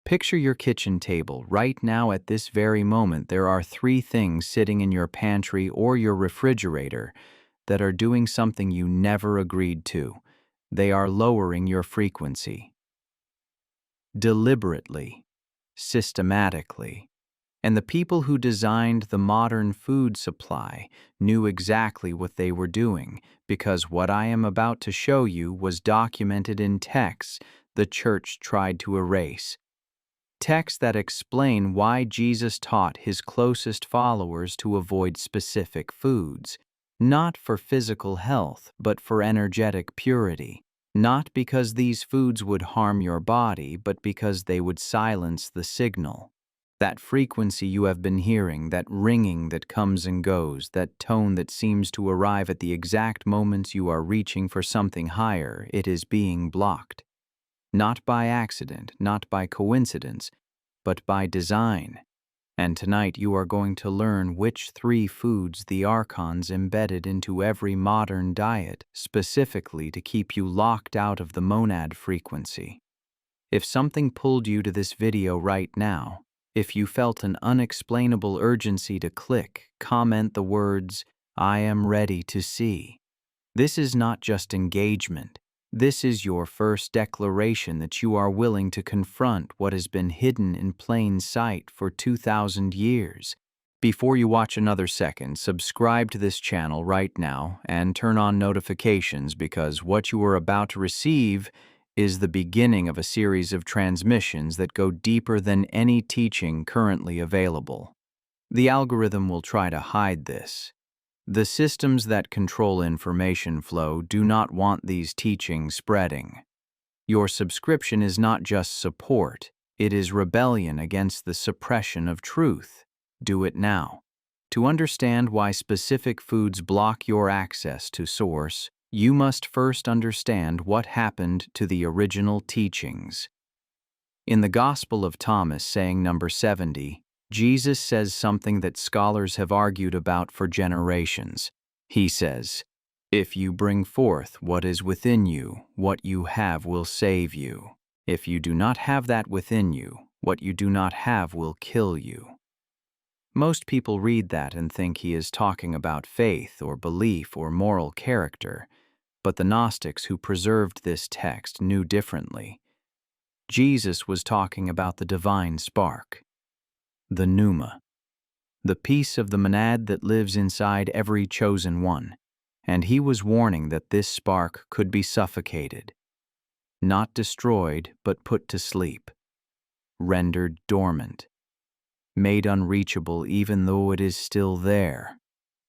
Picture your kitchen table. Right now, at this very moment, there are three things sitting in your pantry or your refrigerator that are doing something you never agreed to. They are lowering your frequency. Deliberately, systematically. And the people who designed the modern food supply knew exactly what they were doing, because what I am about to show you was documented in texts the church tried to erase. Texts that explain why Jesus taught his closest followers to avoid specific foods, not for physical health, but for energetic purity. Not because these foods would harm your body, but because they would silence the signal. That frequency you have been hearing, that ringing that comes and goes, that tone that seems to arrive at the exact moments you are reaching for something higher, it is being blocked. Not by accident, not by coincidence, but by design. And tonight you are going to learn which three foods the Archons embedded into every modern diet specifically to keep you locked out of the monad frequency. If something pulled you to this video right now, if you felt an unexplainable urgency to click, comment the words, "I am ready to see." This is not just engagement. This is your first declaration that you are willing to confront what has been hidden in plain sight for 2,000 years. Before you watch another second, subscribe to this channel right now and turn on notifications, because what you are about to receive is the beginning of a series of transmissions that go deeper than any teaching currently available. The algorithm will try to hide this. The systems that control information flow do not want these teachings spreading. Your subscription is not just support, it is rebellion against the suppression of truth. Do it now. To understand why specific foods block your access to Source, you must first understand what happened to the original teachings. In the Gospel of Thomas, saying number 70, Jesus says something that scholars have argued about for generations. He says, "If you bring forth what is within you, what you have will save you. If you do not have that within you, what you do not have will kill you." Most people read that and think he is talking about faith or belief or moral character, but the Gnostics who preserved this text knew differently. Jesus was talking about the divine spark. The pneuma, the piece of the monad that lives inside every chosen one, and he was warning that this spark could be suffocated, not destroyed but put to sleep, rendered dormant, made unreachable even though it is still there.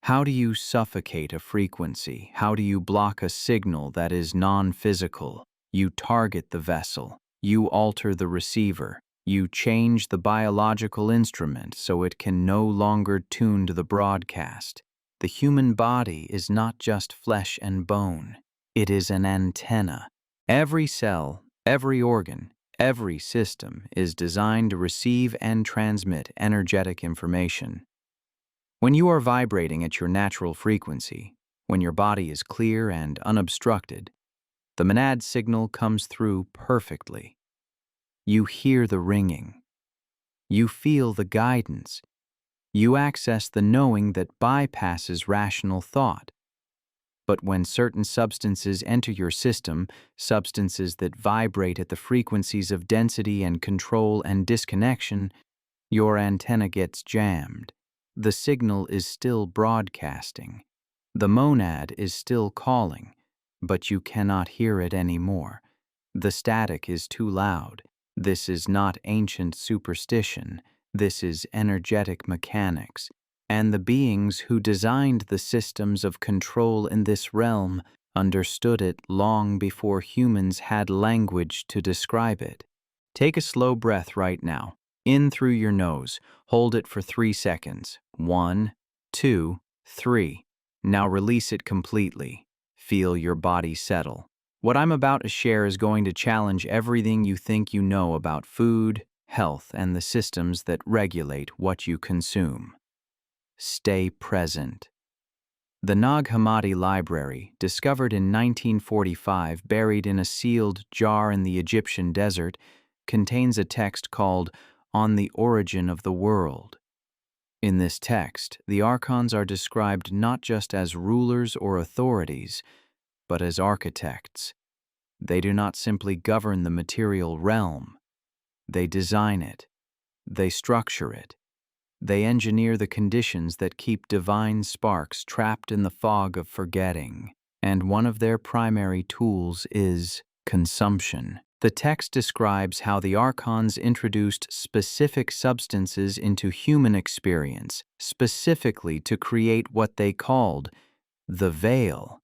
How do you suffocate a frequency? How do you block a signal that is non-physical? You target the vessel, you alter the receiver, you change the biological instrument so it can no longer tune to the broadcast. The human body is not just flesh and bone. It is an antenna. Every cell, every organ, every system is designed to receive and transmit energetic information. When you are vibrating at your natural frequency, when your body is clear and unobstructed, the monad signal comes through perfectly. You hear the ringing. You feel the guidance. You access the knowing that bypasses rational thought. But when certain substances enter your system, substances that vibrate at the frequencies of density and control and disconnection, your antenna gets jammed. The signal is still broadcasting. The monad is still calling, but you cannot hear it anymore. The static is too loud. This is not ancient superstition. This is energetic mechanics. And the beings who designed the systems of control in this realm understood it long before humans had language to describe it. Take a slow breath right now. In through your nose. Hold it for 3 seconds. 1, 2, 3. Now release it completely. Feel your body settle. What I'm about to share is going to challenge everything you think you know about food, health, and the systems that regulate what you consume. Stay present. The Nag Hammadi library, discovered in 1945, buried in a sealed jar in the Egyptian desert, contains a text called On the Origin of the World. In this text, the Archons are described not just as rulers or authorities, but as architects. They do not simply govern the material realm. They design it. They structure it. They engineer the conditions that keep divine sparks trapped in the fog of forgetting. And one of their primary tools is consumption. The text describes how the Archons introduced specific substances into human experience, specifically to create what they called the veil.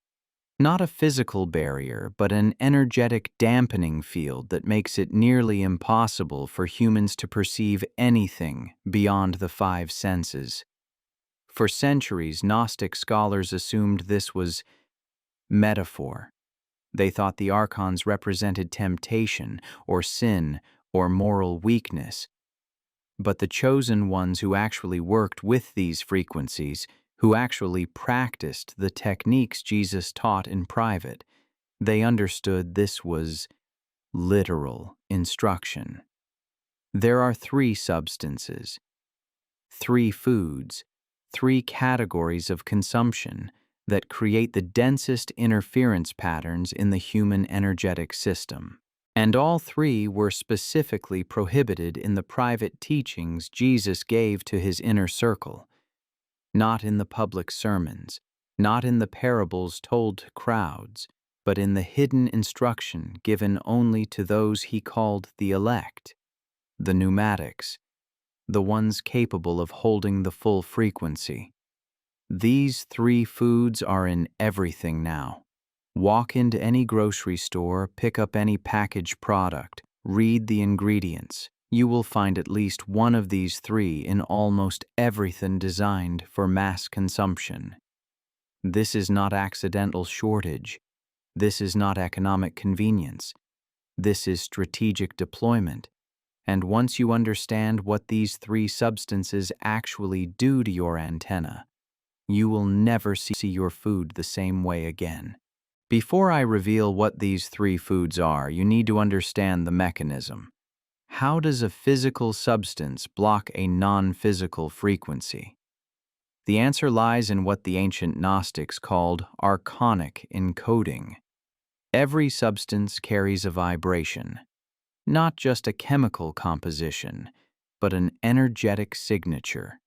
Not a physical barrier, but an energetic dampening field that makes it nearly impossible for humans to perceive anything beyond the five senses. For centuries, Gnostic scholars assumed this was metaphor. They thought the Archons represented temptation or sin or moral weakness. But the chosen ones who actually worked with these frequencies, who actually practiced the techniques Jesus taught in private, they understood this was literal instruction. There are three substances, three foods, three categories of consumption that create the densest interference patterns in the human energetic system. And all three were specifically prohibited in the private teachings Jesus gave to his inner circle, not in the public sermons, not in the parables told to crowds, but in the hidden instruction given only to those he called the elect, the pneumatics, the ones capable of holding the full frequency. These three foods are in everything now. Walk into any grocery store, pick up any packaged product, read the ingredients. You will find at least one of these three in almost everything designed for mass consumption. This is not accidental shortage. This is not economic convenience. This is strategic deployment. And once you understand what these three substances actually do to your antenna, you will never see your food the same way again. Before I reveal what these three foods are, you need to understand the mechanism. How does a physical substance block a non-physical frequency? The answer lies in what the ancient Gnostics called archonic encoding. Every substance carries a vibration, not just a chemical composition, but an energetic signature.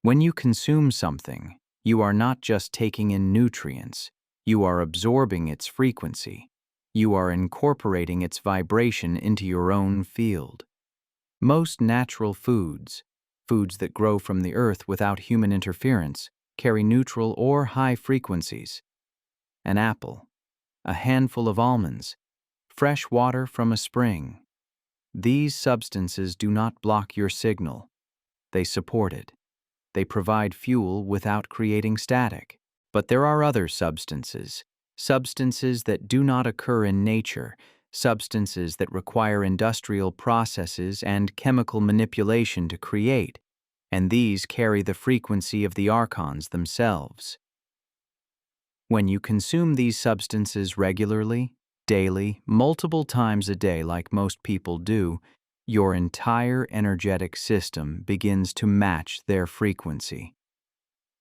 When you consume something, you are not just taking in nutrients, you are absorbing its frequency. You are incorporating its vibration into your own field. Most natural foods, foods that grow from the earth without human interference, carry neutral or high frequencies. An apple, a handful of almonds, fresh water from a spring. These substances do not block your signal. They support it. They provide fuel without creating static. But there are other substances that do not occur in nature, substances that require industrial processes and chemical manipulation to create, and these carry the frequency of the Archons themselves. When you consume these substances regularly, daily, multiple times a day like most people do, your entire energetic system begins to match their frequency.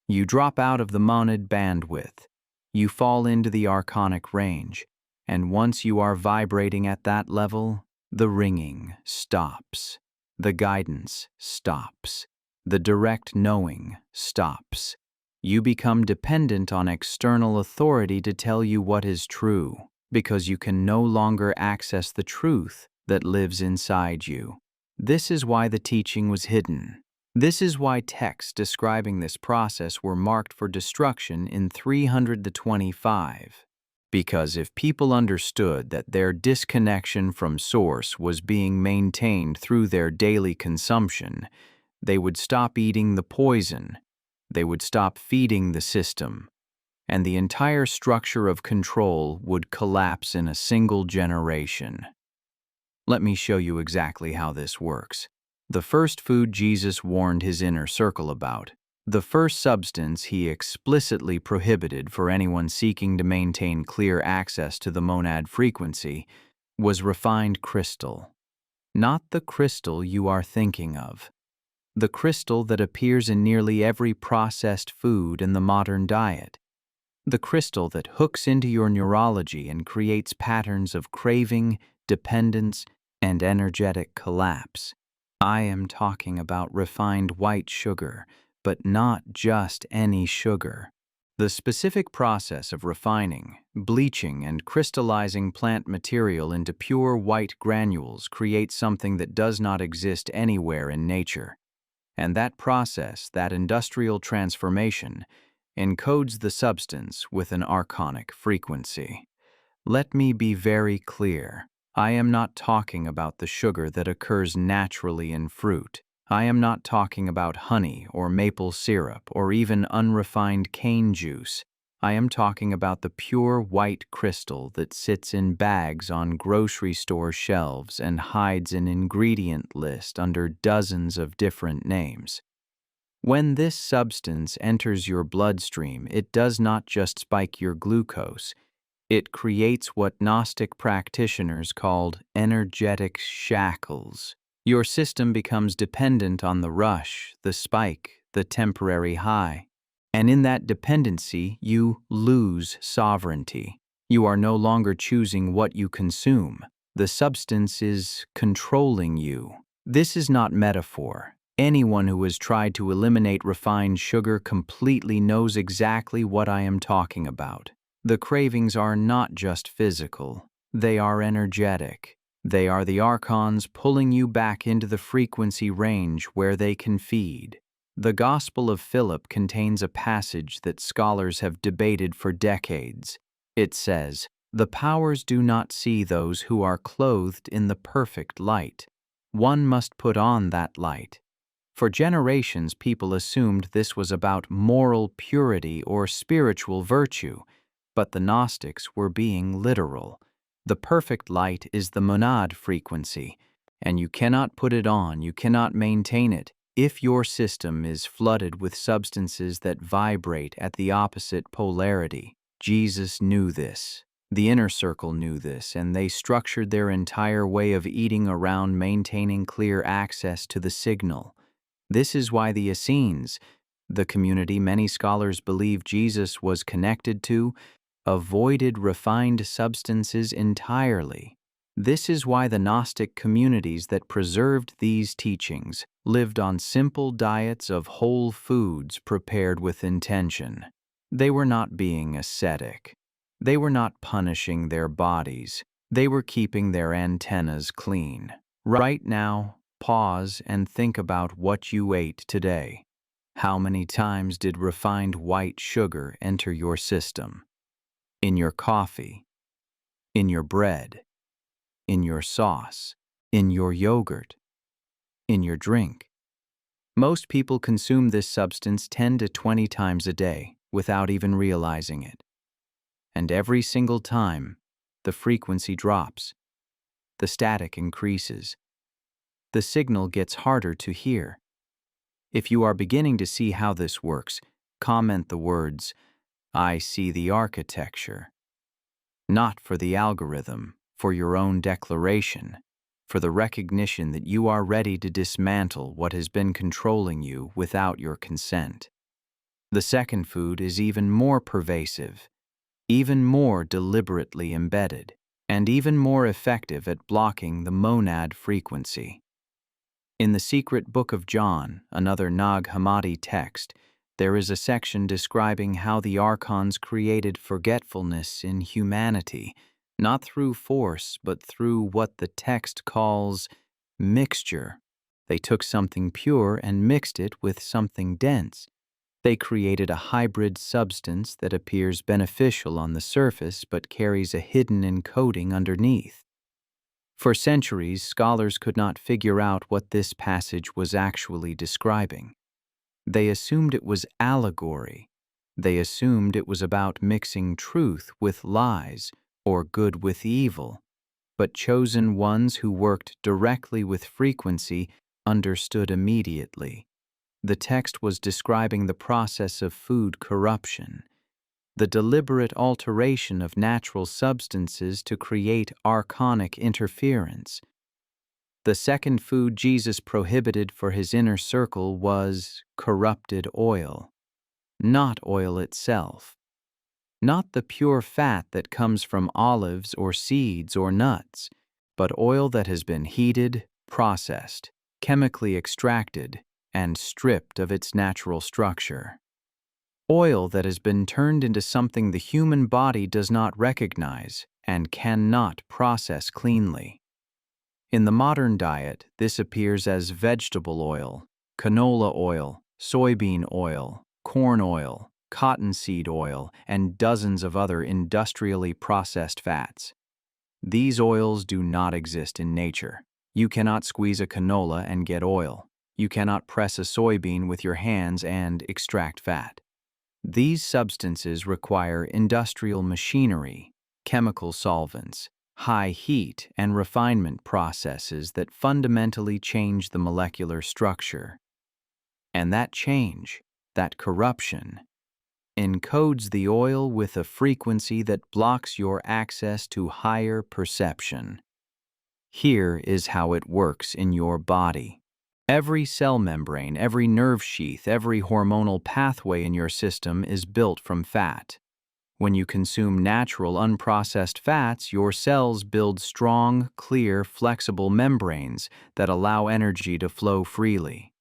You drop out of the monad bandwidth. You fall into the archonic range, and once you are vibrating at that level, the ringing stops. The guidance stops. The direct knowing stops. You become dependent on external authority to tell you what is true, because you can no longer access the truth that lives inside you. This is why the teaching was hidden. This is why texts describing this process were marked for destruction in 325. Because if people understood that their disconnection from Source was being maintained through their daily consumption, they would stop eating the poison, they would stop feeding the system, and the entire structure of control would collapse in a single generation. Let me show you exactly how this works. The first food Jesus warned his inner circle about, the first substance he explicitly prohibited for anyone seeking to maintain clear access to the monad frequency, was refined crystal. Not the crystal you are thinking of. The crystal that appears in nearly every processed food in the modern diet. The crystal that hooks into your neurology and creates patterns of craving, dependence, and energetic collapse. I am talking about refined white sugar, but not just any sugar. The specific process of refining, bleaching, and crystallizing plant material into pure white granules creates something that does not exist anywhere in nature. And that process, that industrial transformation, encodes the substance with an archonic frequency. Let me be very clear. I am not talking about the sugar that occurs naturally in fruit. I am not talking about honey or maple syrup or even unrefined cane juice. I am talking about the pure white crystal that sits in bags on grocery store shelves and hides an ingredient list under dozens of different names. When this substance enters your bloodstream, it does not just spike your glucose. It creates what Gnostic practitioners called energetic shackles. Your system becomes dependent on the rush, the spike, the temporary high. And in that dependency, you lose sovereignty. You are no longer choosing what you consume. The substance is controlling you. This is not metaphor. Anyone who has tried to eliminate refined sugar completely knows exactly what I am talking about. The cravings are not just physical, they are energetic. They are the Archons pulling you back into the frequency range where they can feed. The Gospel of Philip contains a passage that scholars have debated for decades. It says, "The powers do not see those who are clothed in the perfect light. One must put on that light." For generations, people assumed this was about moral purity or spiritual virtue, but the Gnostics were being literal. The perfect light is the monad frequency, and you cannot put it on, you cannot maintain it, if your system is flooded with substances that vibrate at the opposite polarity. Jesus knew this. The inner circle knew this, and they structured their entire way of eating around maintaining clear access to the signal. This is why the Essenes, the community many scholars believe Jesus was connected to, avoided refined substances entirely. This is why the Gnostic communities that preserved these teachings lived on simple diets of whole foods prepared with intention. They were not being ascetic. They were not punishing their bodies. They were keeping their antennas clean. Right now, pause and think about what you ate today. How many times did refined white sugar enter your system? In your coffee, in your bread, in your sauce, in your yogurt, in your drink. Most people consume this substance 10 to 20 times a day without even realizing it. And every single time, the frequency drops, the static increases, the signal gets harder to hear. If you are beginning to see how this works, comment the words, "I see the architecture." Not for the algorithm, for your own declaration, for the recognition that you are ready to dismantle what has been controlling you without your consent. The second food is even more pervasive, even more deliberately embedded, and even more effective at blocking the monad frequency. In the Secret Book of John, another Nag Hammadi text, there is a section describing how the Archons created forgetfulness in humanity, not through force, but through what the text calls mixture. They took something pure and mixed it with something dense. They created a hybrid substance that appears beneficial on the surface but carries a hidden encoding underneath. For centuries, scholars could not figure out what this passage was actually describing. They assumed it was allegory. They assumed it was about mixing truth with lies or good with evil. But chosen ones who worked directly with frequency understood immediately. The text was describing the process of food corruption, the deliberate alteration of natural substances to create archonic interference. The second food Jesus prohibited for his inner circle was corrupted oil, not oil itself. Not the pure fat that comes from olives or seeds or nuts, but oil that has been heated, processed, chemically extracted, and stripped of its natural structure. Oil that has been turned into something the human body does not recognize and cannot process cleanly. In the modern diet, this appears as vegetable oil, canola oil, soybean oil, corn oil, cottonseed oil, and dozens of other industrially processed fats. These oils do not exist in nature. You cannot squeeze a canola and get oil. You cannot press a soybean with your hands and extract fat. These substances require industrial machinery, chemical solvents, high heat, and refinement processes that fundamentally change the molecular structure. And that change, that corruption, encodes the oil with a frequency that blocks your access to higher perception. Here is how it works in your body. Every cell membrane, every nerve sheath, every hormonal pathway in your system is built from fat. When you consume natural, unprocessed fats, your cells build strong, clear, flexible membranes that allow energy to flow freely.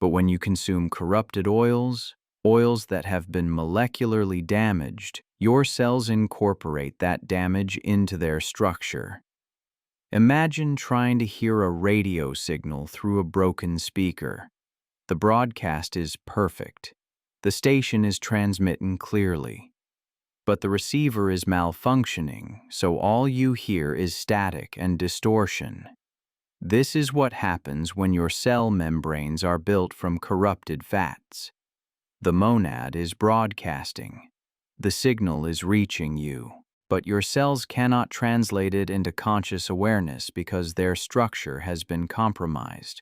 But when you consume corrupted oils that have been molecularly damaged, your cells incorporate that damage into their structure. Imagine trying to hear a radio signal through a broken speaker. The broadcast is perfect. The station is transmitting clearly. But the receiver is malfunctioning, so all you hear is static and distortion. This is what happens when your cell membranes are built from corrupted fats. The monad is broadcasting. The signal is reaching you, but your cells cannot translate it into conscious awareness because their structure has been compromised.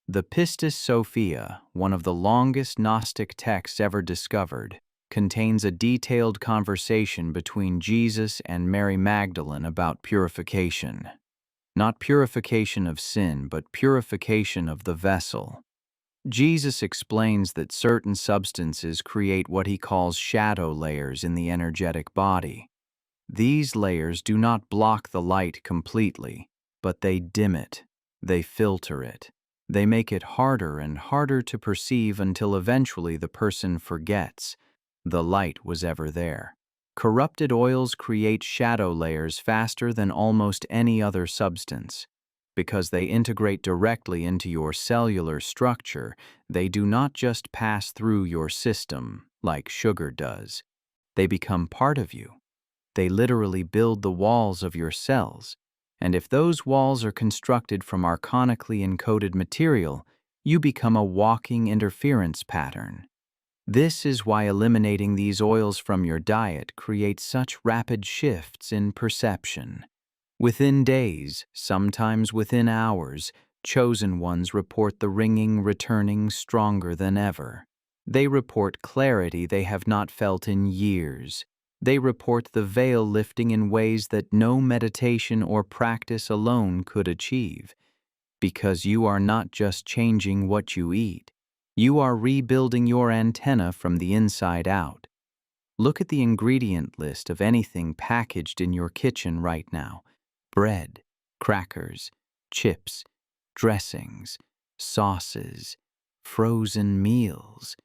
The Pistis Sophia, one of the longest Gnostic texts ever discovered, contains a detailed conversation between Jesus and Mary Magdalene about purification. Not purification of sin, but purification of the vessel. Jesus explains that certain substances create what he calls shadow layers in the energetic body. These layers do not block the light completely, but they dim it, they filter it. They make it harder and harder to perceive until eventually the person forgets the light was ever there. Corrupted oils create shadow layers faster than almost any other substance. Because they integrate directly into your cellular structure, they do not just pass through your system like sugar does. They become part of you. They literally build the walls of your cells. And if those walls are constructed from archonically encoded material, you become a walking interference pattern. This is why eliminating these oils from your diet creates such rapid shifts in perception. Within days, sometimes within hours, chosen ones report the ringing returning stronger than ever. They report clarity they have not felt in years. They report the veil lifting in ways that no meditation or practice alone could achieve. Because you are not just changing what you eat. You are rebuilding your antenna from the inside out. Look at the ingredient list of anything packaged in your kitchen right now. Bread, crackers, chips, dressings, sauces, frozen meals.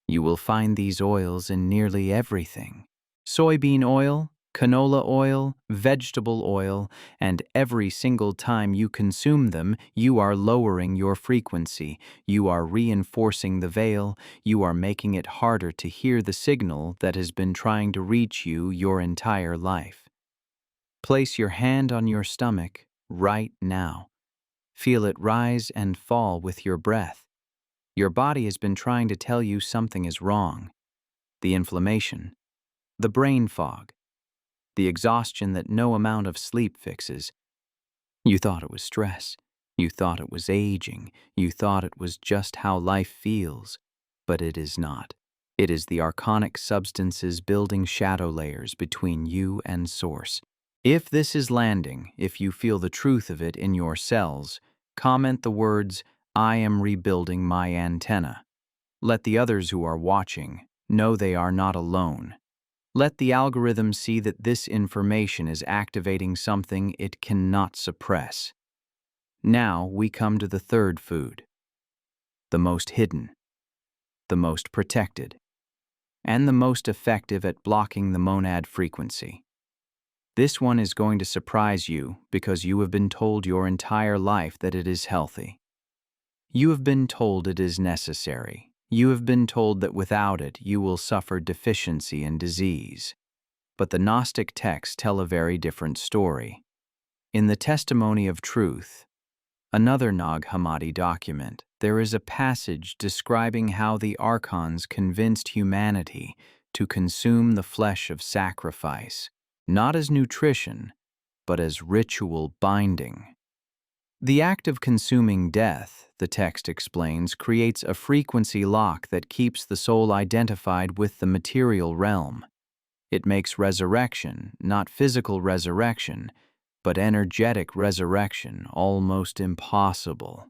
You will find these oils in nearly everything. Soybean oil, canola oil, vegetable oil, and every single time you consume them, you are lowering your frequency, you are reinforcing the veil, you are making it harder to hear the signal that has been trying to reach you your entire life. Place your hand on your stomach right now. Feel it rise and fall with your breath. Your body has been trying to tell you something is wrong. The inflammation, the brain fog, the exhaustion that no amount of sleep fixes. You thought it was stress. You thought it was aging. You thought it was just how life feels. But it is not. It is the archonic substances building shadow layers between you and source. If this is landing, if you feel the truth of it in your cells, comment the words, "I am rebuilding my antenna." Let the others who are watching know they are not alone. Let the algorithm see that this information is activating something it cannot suppress. Now we come to the third food, the most hidden, the most protected, and the most effective at blocking the monad frequency. This one is going to surprise you because you have been told your entire life that it is healthy. You have been told it is necessary. You have been told that without it you will suffer deficiency and disease. But the Gnostic texts tell a very different story. In the Testimony of Truth, another Nag Hammadi document, there is a passage describing how the Archons convinced humanity to consume the flesh of sacrifice, not as nutrition, but as ritual binding. The act of consuming death, the text explains, creates a frequency lock that keeps the soul identified with the material realm. It makes resurrection, not physical resurrection, but energetic resurrection, almost impossible.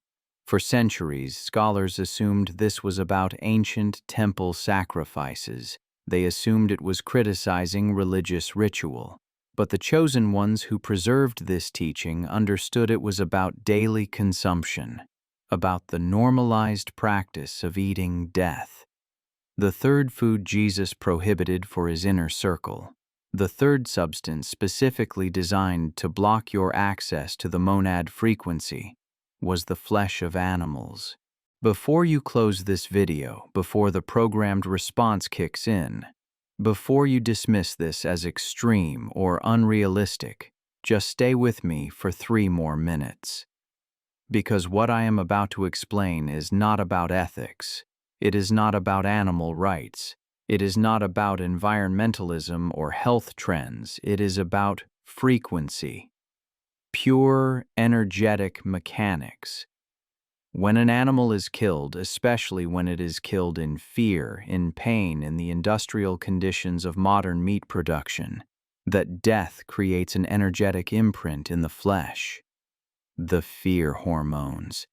For centuries, scholars assumed this was about ancient temple sacrifices. They assumed it was criticizing religious ritual. But the chosen ones who preserved this teaching understood it was about daily consumption, about the normalized practice of eating death. The third food Jesus prohibited for his inner circle, the third substance specifically designed to block your access to the monad frequency, was the flesh of animals. Before you close this video, before the programmed response kicks in, before you dismiss this as extreme or unrealistic, just stay with me for 3 more minutes. Because what I am about to explain is not about ethics. It is not about animal rights. It is not about environmentalism or health trends. It is about frequency. Pure, energetic mechanics. When an animal is killed, especially when it is killed in fear, in pain, in the industrial conditions of modern meat production, that death creates an energetic imprint in the flesh. The fear hormones,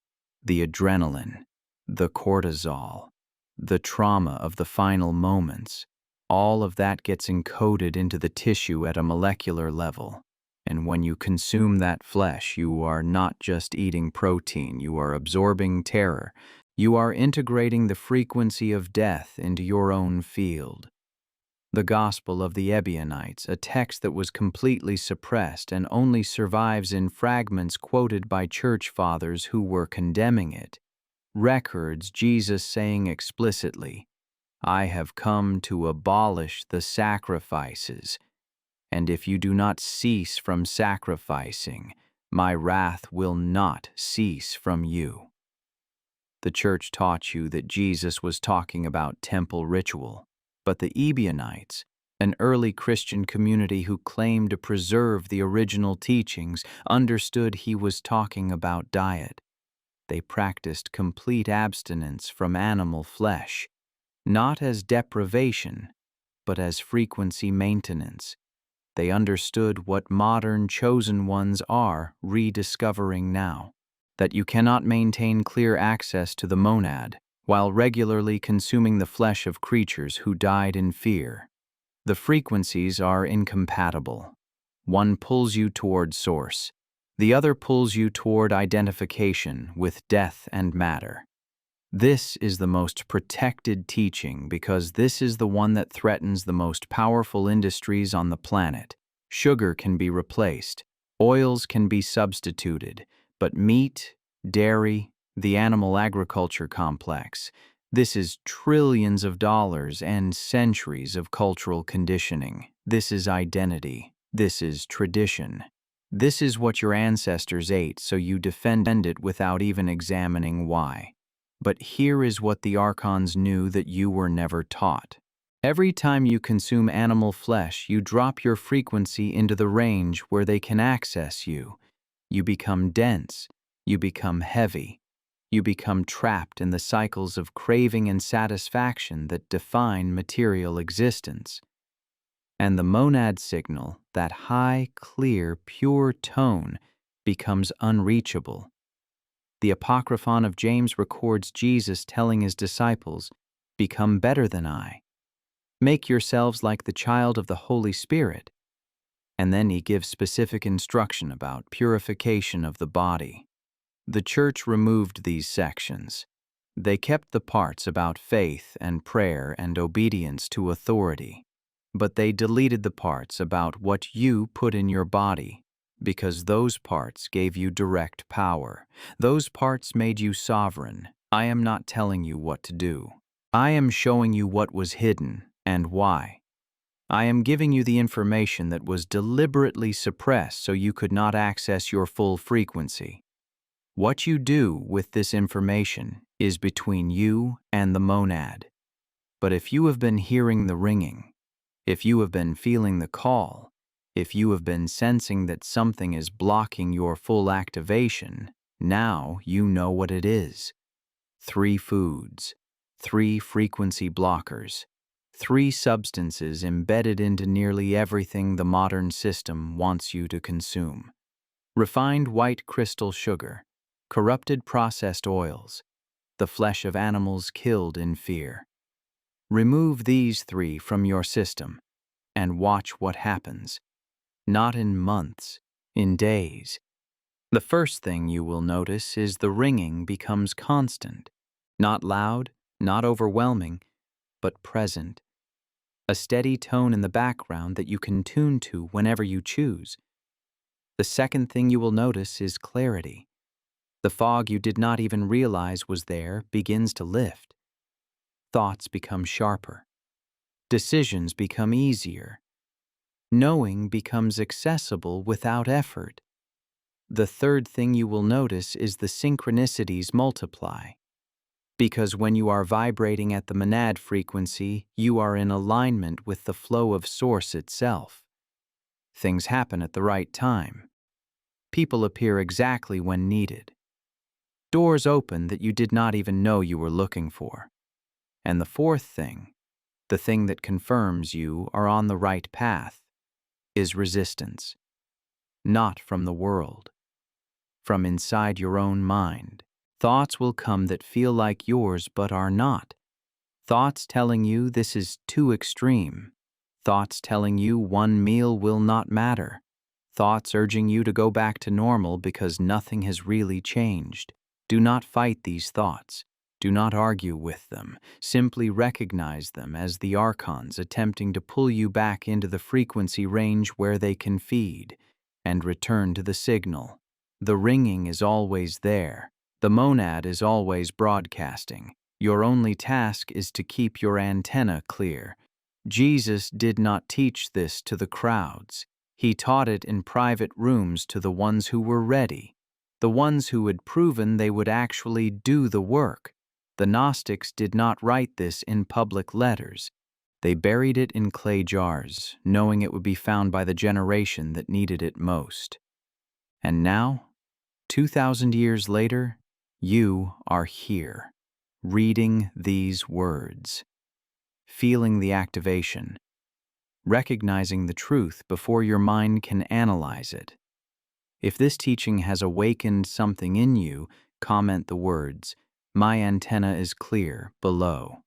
the adrenaline, the cortisol, the trauma of the final moments, all of that gets encoded into the tissue at a molecular level. And when you consume that flesh, you are not just eating protein, you are absorbing terror. You are integrating the frequency of death into your own field. The Gospel of the Ebionites, a text that was completely suppressed and only survives in fragments quoted by church fathers who were condemning it, records Jesus saying explicitly, "I have come to abolish the sacrifices. And if you do not cease from sacrificing, my wrath will not cease from you." The church taught you that Jesus was talking about temple ritual, but the Ebionites, an early Christian community who claimed to preserve the original teachings, understood he was talking about diet. They practiced complete abstinence from animal flesh, not as deprivation, but as frequency maintenance. They understood what modern chosen ones are rediscovering now, that you cannot maintain clear access to the monad while regularly consuming the flesh of creatures who died in fear. The frequencies are incompatible. One pulls you toward source. The other pulls you toward identification with death and matter. This is the most protected teaching because this is the one that threatens the most powerful industries on the planet. Sugar can be replaced, oils can be substituted, but meat, dairy, the animal agriculture complex, this is trillions of dollars and centuries of cultural conditioning. This is identity. This is tradition. This is what your ancestors ate, so you defend it without even examining why. But here is what the Archons knew that you were never taught. Every time you consume animal flesh, you drop your frequency into the range where they can access you. You become dense. You become heavy. You become trapped in the cycles of craving and satisfaction that define material existence. and the monad signal, that high, clear, pure tone, becomes unreachable. The Apocryphon of James records Jesus telling his disciples, "Become better than I. Make yourselves like the child of the Holy Spirit." And then he gives specific instruction about purification of the body. The Church removed these sections. They kept the parts about faith and prayer and obedience to authority, but they deleted the parts about what you put in your body, because those parts gave you direct power. Those parts made you sovereign. I am not telling you what to do. I am showing you what was hidden and why. I am giving you the information that was deliberately suppressed so you could not access your full frequency. What you do with this information is between you and the monad. But if you have been hearing the ringing, if you have been feeling the call, if you have been sensing that something is blocking your full activation, now you know what it is. 3 foods, 3 frequency blockers, 3 substances embedded into nearly everything the modern system wants you to consume. Refined white crystal sugar, corrupted processed oils, the flesh of animals killed in fear. Remove these 3 from your system and watch what happens. Not in months, in days. The first thing you will notice is the ringing becomes constant. Not loud, not overwhelming, but present. A steady tone in the background that you can tune to whenever you choose. The second thing you will notice is clarity. The fog you did not even realize was there begins to lift. Thoughts become sharper. Decisions become easier. Knowing becomes accessible without effort. The third thing you will notice is the synchronicities multiply. Because when you are vibrating at the monad frequency, you are in alignment with the flow of Source itself. Things happen at the right time. People appear exactly when needed. Doors open that you did not even know you were looking for. And the fourth thing, the thing that confirms you are on the right path, is resistance. Not from the world. From inside your own mind. Thoughts will come that feel like yours but are not. Thoughts telling you this is too extreme. Thoughts telling you one meal will not matter. Thoughts urging you to go back to normal because nothing has really changed. Do not fight these thoughts. Do not argue with them. Simply recognize them as the Archons attempting to pull you back into the frequency range where they can feed, and return to the signal. The ringing is always there. The monad is always broadcasting. Your only task is to keep your antenna clear. Jesus did not teach this to the crowds. He taught it in private rooms to the ones who were ready, the ones who had proven they would actually do the work. The Gnostics did not write this in public letters. They buried it in clay jars, knowing it would be found by the generation that needed it most. And now, 2,000 years later, you are here, reading these words, feeling the activation, recognizing the truth before your mind can analyze it. If this teaching has awakened something in you, comment the words, "My antenna is clear," below.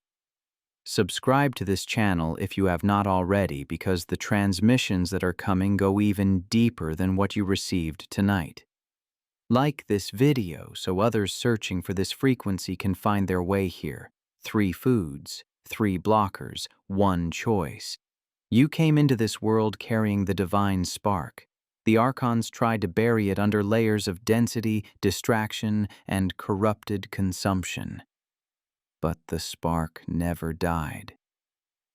Subscribe to this channel if you have not already, because the transmissions that are coming go even deeper than what you received tonight. Like this video so others searching for this frequency can find their way here. 3 foods, 3 blockers, 1 choice. You came into this world carrying the divine spark. The Archons tried to bury it under layers of density, distraction, and corrupted consumption. But the spark never died.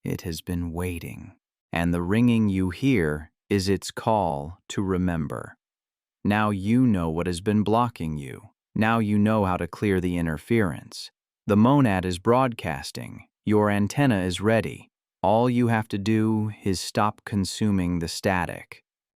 It has been waiting, and the ringing you hear is its call to remember. Now you know what has been blocking you. Now you know how to clear the interference. The monad is broadcasting. Your antenna is ready. All you have to do is stop consuming the static.